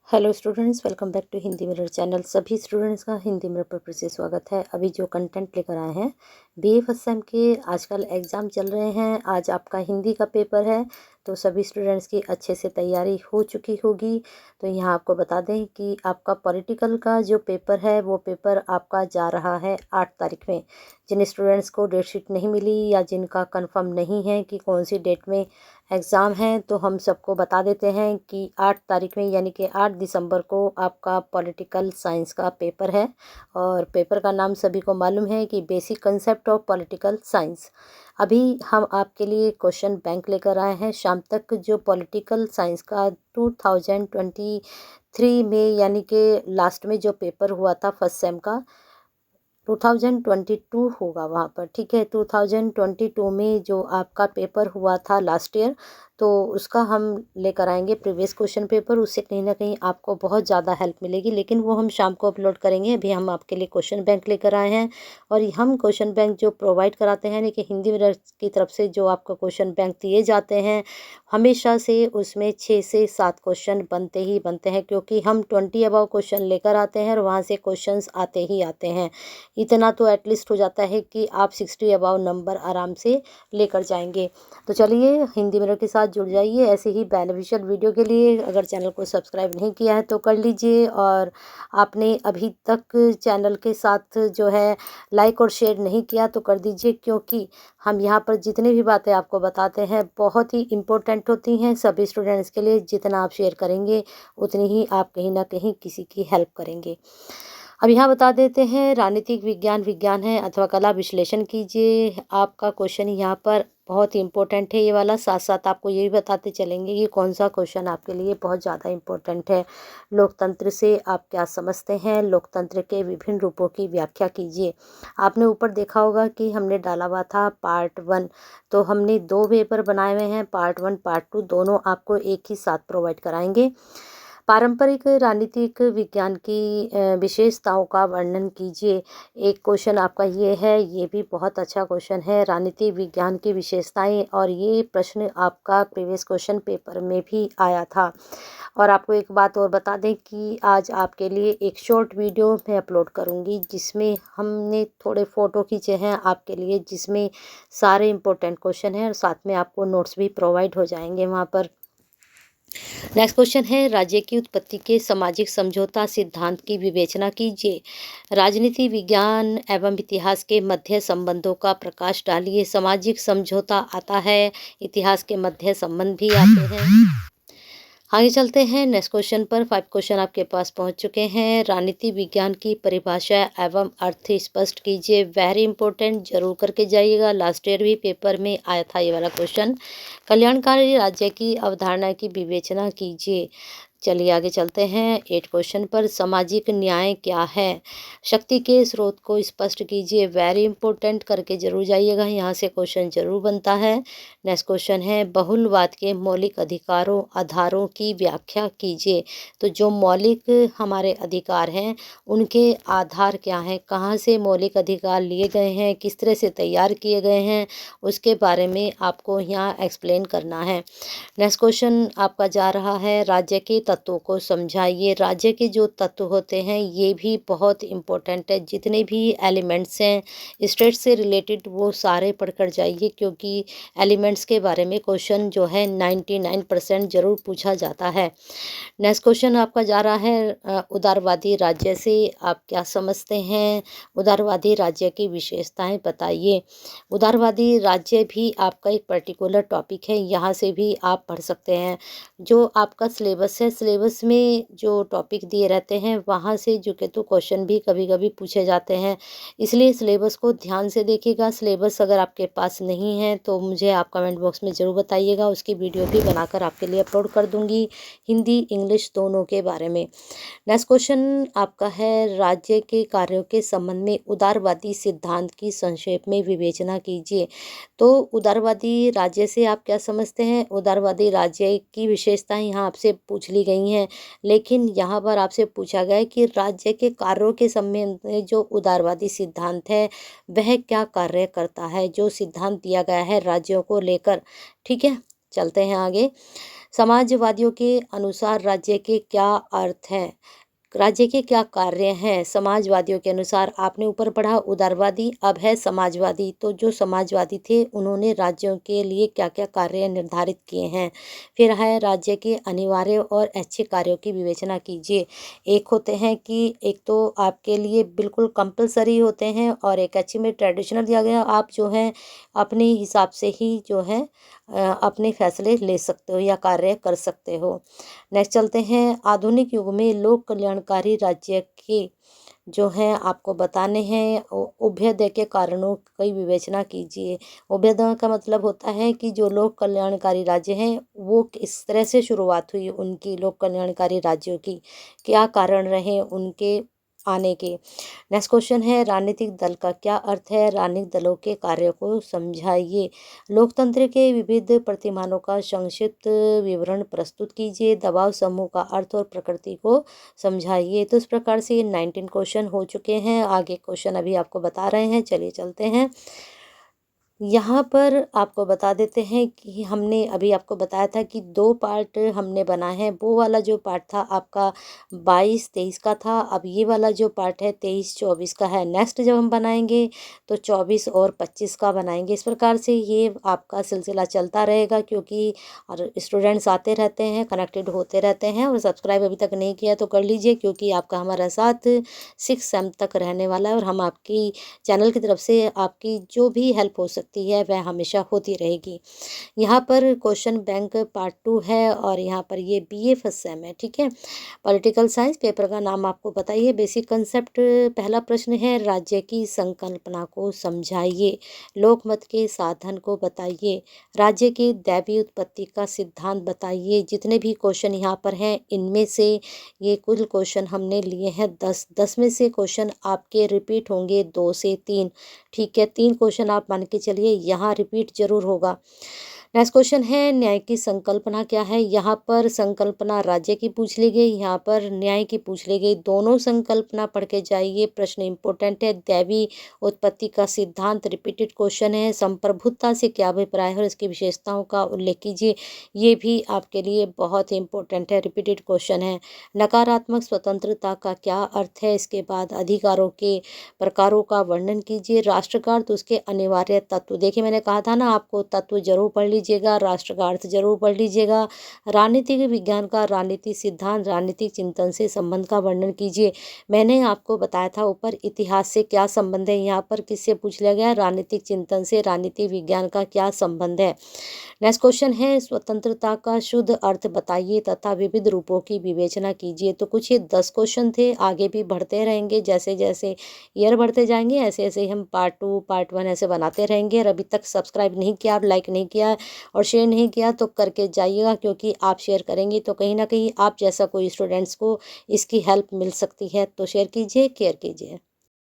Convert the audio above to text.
Hello students, welcome back to Hindi Mirror channel. सभी students का Hindi mirror पर फिर से स्वागत है। अभी जो कंटेंट लेकर आए हैं, बीए फर्स्ट सेम के आजकल एग्ज़ाम चल रहे हैं। आज आपका हिंदी का पेपर है, तो सभी स्टूडेंट्स की अच्छे से तैयारी हो चुकी होगी। तो यहाँ आपको बता दें कि आपका पॉलिटिकल का जो पेपर है वो पेपर आपका जा रहा है 8 तारीख में। जिन स्टूडेंट्स को डेट शीट नहीं मिली या जिनका कंफर्म नहीं है कि कौन सी डेट में एग्ज़ाम है, तो हम सबको बता देते हैं कि 8 तारीख में यानी कि 8 दिसंबर को आपका पॉलिटिकल साइंस का पेपर है। और पेपर का नाम सभी को मालूम है कि basic concept of political science. अभी हम आपके लिए क्वेश्चन बैंक लेकर आए हैं। शाम तक जो पॉलिटिकल साइंस का 2023 में यानी कि लास्ट में जो पेपर हुआ था फर्स्ट सेम का 2022 होगा वहाँ पर, ठीक है। 2022 में जो आपका पेपर हुआ था लास्ट ईयर, तो उसका हम लेकर आएंगे प्रीवियस क्वेश्चन पेपर। उससे कहीं ना कहीं आपको बहुत ज़्यादा हेल्प मिलेगी, लेकिन वो हम शाम को अपलोड करेंगे। अभी हम आपके लिए क्वेश्चन बैंक लेकर आए हैं। और हम क्वेश्चन बैंक जो प्रोवाइड कराते हैं, यानी कि हिंदी मिरर की तरफ से जो आपको क्वेश्चन बैंक दिए जाते हैं, हमेशा से उसमें 6 से 7 क्वेश्चन बनते ही बनते हैं, क्योंकि हम 20 अबव क्वेश्चन लेकर आते हैं और वहाँ से क्वेश्चंस आते ही आते हैं। इतना तो एटलीस्ट हो जाता है कि आप 60 अबाव नंबर आराम से लेकर जाएंगे। तो चलिए हिंदी मिरर के साथ जुड़ जाइए। ऐसे ही बेनिफिशियल वीडियो के लिए अगर चैनल को सब्सक्राइब नहीं किया है तो कर लीजिए, और आपने अभी तक चैनल के साथ जो है लाइक और शेयर नहीं किया तो कर दीजिए, क्योंकि हम यहाँ पर जितनी भी बातें आपको बताते हैं बहुत ही इम्पोर्टेंट होती हैं सभी स्टूडेंट्स के लिए। जितना आप शेयर करेंगे उतनी ही आप कहीं ना कहीं किसी की हेल्प करेंगे। अब यहाँ बता देते हैं, राजनीतिक विज्ञान विज्ञान है अथवा कला विश्लेषण कीजिए। आपका क्वेश्चन यहाँ पर बहुत ही इम्पोर्टेंट है ये वाला। साथ साथ आपको ये भी बताते चलेंगे कि कौन सा क्वेश्चन आपके लिए बहुत ज़्यादा इम्पोर्टेंट है। लोकतंत्र से आप क्या समझते हैं, लोकतंत्र के विभिन्न रूपों की व्याख्या कीजिए। आपने ऊपर देखा होगा कि हमने डाला हुआ था पार्ट 1, तो हमने 2 पेपर बनाए हुए हैं, पार्ट 1 पार्ट 2 दोनों आपको एक ही साथ प्रोवाइड कराएंगे। पारंपरिक राजनीतिक विज्ञान की विशेषताओं का वर्णन कीजिए। एक क्वेश्चन आपका ये है, ये भी बहुत अच्छा क्वेश्चन है, राजनीतिक विज्ञान की विशेषताएं। और ये प्रश्न आपका प्रीवियस क्वेश्चन पेपर में भी आया था। और आपको एक बात और बता दें कि आज आपके लिए एक शॉर्ट वीडियो मैं अपलोड करूंगी, जिसमें हमने थोड़े फ़ोटो खींचे हैं आपके लिए, जिसमें सारे इम्पोर्टेंट क्वेश्चन हैं और साथ में आपको नोट्स भी प्रोवाइड हो जाएंगे वहाँ पर। नेक्स्ट क्वेश्चन है, राज्य की उत्पत्ति के सामाजिक समझौता सिद्धांत की विवेचना कीजिए। राजनीति विज्ञान एवं इतिहास के मध्य संबंधों का प्रकाश डालिए। सामाजिक समझौता आता है, इतिहास के मध्य संबंध भी आते हैं। आगे चलते हैं नेक्स्ट क्वेश्चन पर। 5 क्वेश्चन आपके पास पहुंच चुके हैं। राजनीति विज्ञान की परिभाषा एवं अर्थ स्पष्ट कीजिए। वेरी इंपॉर्टेंट, जरूर करके जाइएगा। लास्ट ईयर भी पेपर में आया था ये वाला क्वेश्चन। कल्याणकारी राज्य की अवधारणा की विवेचना कीजिए। चलिए आगे चलते हैं 8 क्वेश्चन पर। सामाजिक न्याय क्या है, शक्ति के स्रोत को स्पष्ट कीजिए। वेरी इंपॉर्टेंट, करके जरूर जाइएगा, यहाँ से क्वेश्चन जरूर बनता है। नेक्स्ट क्वेश्चन है, बहुलवाद के मौलिक अधिकारों आधारों की व्याख्या कीजिए। तो जो मौलिक हमारे अधिकार हैं उनके आधार क्या हैं, कहाँ से मौलिक अधिकार लिए गए हैं, किस तरह से तैयार किए गए हैं, उसके बारे में आपको यहाँ एक्सप्लेन करना है। नेक्स्ट क्वेश्चन आपका जा रहा है, राज्य के तत्वों को समझाइए। राज्य के जो तत्व होते हैं ये भी बहुत इंपॉर्टेंट है। जितने भी एलिमेंट्स हैं स्टेट से रिलेटेड वो सारे पढ़कर जाइए, क्योंकि एलिमेंट्स के बारे में क्वेश्चन जो है 99% जरूर पूछा जाता है। नेक्स्ट क्वेश्चन आपका जा रहा है, उदारवादी राज्य से आप क्या समझते हैं, उदारवादी राज्य की विशेषताएं बताइए। उदारवादी राज्य भी आपका एक पर्टिकुलर टॉपिक है, यहाँ से भी आप पढ़ सकते हैं। जो आपका सिलेबस है, सिलेबस में जो टॉपिक दिए रहते हैं वहाँ से जो कि तो क्वेश्चन भी कभी कभी पूछे जाते हैं, इसलिए सिलेबस को ध्यान से देखिएगा। सिलेबस अगर आपके पास नहीं है तो मुझे आप कमेंट बॉक्स में ज़रूर बताइएगा, उसकी वीडियो भी बनाकर आपके लिए अपलोड कर दूंगी, हिंदी इंग्लिश दोनों के बारे में। नेक्स्ट क्वेश्चन आपका है, राज्य के कार्यों के संबंध में उदारवादी सिद्धांत की संक्षेप में विवेचना कीजिए। तो उदारवादी राज्य से आप क्या समझते हैं, उदारवादी राज्य की विशेषताएं यहाँ आपसे पूछ ली गई हैं, लेकिन यहाँ पर आपसे पूछा गया है कि राज्य के कार्यों के संबंध में जो उदारवादी सिद्धांत है वह क्या कार्य करता है, जो सिद्धांत दिया गया है राज्यों को लेकर। ठीक है, चलते हैं आगे। समाजवादियों के अनुसार राज्य के क्या अर्थ हैं? राज्य के क्या कार्य हैं? समाजवादियों के अनुसार आपने ऊपर पढ़ा उदारवादी, अब है समाजवादी। तो जो समाजवादी थे उन्होंने राज्यों के लिए क्या-क्या कार्य निर्धारित किए हैं? फिर है राज्य के अनिवार्य और ऐच्छिक कार्यों की विवेचना कीजिए। एक होते हैं कि एक तो आपके लिए बिल्कुल कंपल्सरी होते हैं और एक ऐच्छिक में ट्रेडिशनल दिया गया, आप जो है अपने हिसाब से ही जो है अपने फैसले ले सकते हो या कार्य कर सकते हो। नेक्स्ट चलते हैं, आधुनिक युग में लोक कल्याणकारी राज्य के जो हैं आपको बताने हैं। उभयदय के कारणों की विवेचना कीजिए। उभयदय का मतलब होता है कि जो लोक कल्याणकारी राज्य हैं वो किस तरह से शुरुआत हुई उनकी, लोक कल्याणकारी राज्यों की क्या कारण रहे उनके आने के। नेक्स्ट क्वेश्चन है, राजनीतिक दल का क्या अर्थ है? राजनीतिक दलों के कार्य को समझाइए। लोकतंत्र के विविध प्रतिमानों का संक्षिप्त विवरण प्रस्तुत कीजिए। दबाव समूह का अर्थ और प्रकृति को समझाइए। तो इस प्रकार से ये 19 क्वेश्चन हो चुके हैं। आगे क्वेश्चन अभी आपको बता रहे हैं, चलिए चलते हैं। यहाँ पर आपको बता देते हैं कि हमने अभी आपको बताया था कि 2 पार्ट हमने बनाए हैं। वो वाला जो पार्ट था आपका 22-23 का था, अब ये वाला जो पार्ट है 23-24 का है। नेक्स्ट जब हम बनाएंगे तो 24 और 25 का बनाएंगे। इस प्रकार से ये आपका सिलसिला चलता रहेगा, क्योंकि और स्टूडेंट्स आते रहते हैं, कनेक्टेड होते रहते हैं। और सब्सक्राइब अभी तक नहीं किया तो कर लीजिए, क्योंकि आपका हमारा साथ 6 सेम तक रहने वाला है और हम आपकी चैनल की तरफ से आपकी जो भी हेल्प हो सकती है वह हमेशा होती रहेगी। यहाँ पर क्वेश्चन बैंक पार्ट 2 है और यहाँ पर ये बीए फर्स्ट सेम है, ठीक है। पॉलिटिकल साइंस पेपर का नाम आपको बताइए। बेसिक कंसेप्ट पहला प्रश्न है, राज्य की संकल्पना को समझाइए। लोकमत के साधन को बताइए। राज्य की दैवीय उत्पत्ति का सिद्धांत बताइए। जितने भी क्वेश्चन यहाँ पर हैं इनमें से ये कुल क्वेश्चन हमने लिए हैं 10 में से क्वेश्चन आपके रिपीट होंगे 2 से 3, ठीक है। 3 क्वेश्चन आप मान के चलिए यहाँ रिपीट जरूर होगा। नेक्स्ट क्वेश्चन है, न्याय की संकल्पना क्या है? यहाँ पर संकल्पना राज्य की पूछ ली गई, यहाँ पर न्याय की पूछ ली गई। दोनों संकल्पना पढ़ के जाइए, प्रश्न इंपॉर्टेंट है। दैवी उत्पत्ति का सिद्धांत रिपीटेड क्वेश्चन है। संप्रभुता से क्या अभिप्राय है और इसकी विशेषताओं का उल्लेख कीजिए, ये भी आपके लिए बहुत इंपॉर्टेंट है, रिपीटेड क्वेश्चन है। नकारात्मक स्वतंत्रता का क्या अर्थ है? इसके बाद अधिकारों के प्रकारों का वर्णन कीजिए। राष्ट्र का अर्थ, उसके अनिवार्य तत्व। देखिए मैंने कहा था ना आपको, तत्व जरूर पढ़ लीजिएगा, राष्ट्र का अर्थ जरूर पढ़ लीजिएगा। राजनीतिक विज्ञान का राजनीति सिद्धांत, राजनीतिक चिंतन से संबंध का वर्णन कीजिए। मैंने आपको बताया था ऊपर इतिहास से क्या संबंध है, यहाँ पर किससे पूछ लिया गया? राजनीतिक चिंतन से राजनीतिक विज्ञान का क्या संबंध है। नेक्स्ट क्वेश्चन है, स्वतंत्रता का शुद्ध अर्थ बताइए तथा विविध रूपों की विवेचना कीजिए। तो कुछ ये 10 क्वेश्चन थे, आगे भी बढ़ते रहेंगे। जैसे जैसे ईयर बढ़ते जाएंगे ऐसे ऐसे ही हम पार्ट 2 पार्ट 1 ऐसे बनाते रहेंगे। और अभी तक सब्सक्राइब नहीं किया, लाइक नहीं किया और शेयर नहीं किया तो करके जाइएगा, क्योंकि आप शेयर करेंगे तो कहीं ना कहीं आप जैसा कोई स्टूडेंट्स को इसकी हेल्प मिल सकती है। तो शेयर कीजिए, केयर कीजिए।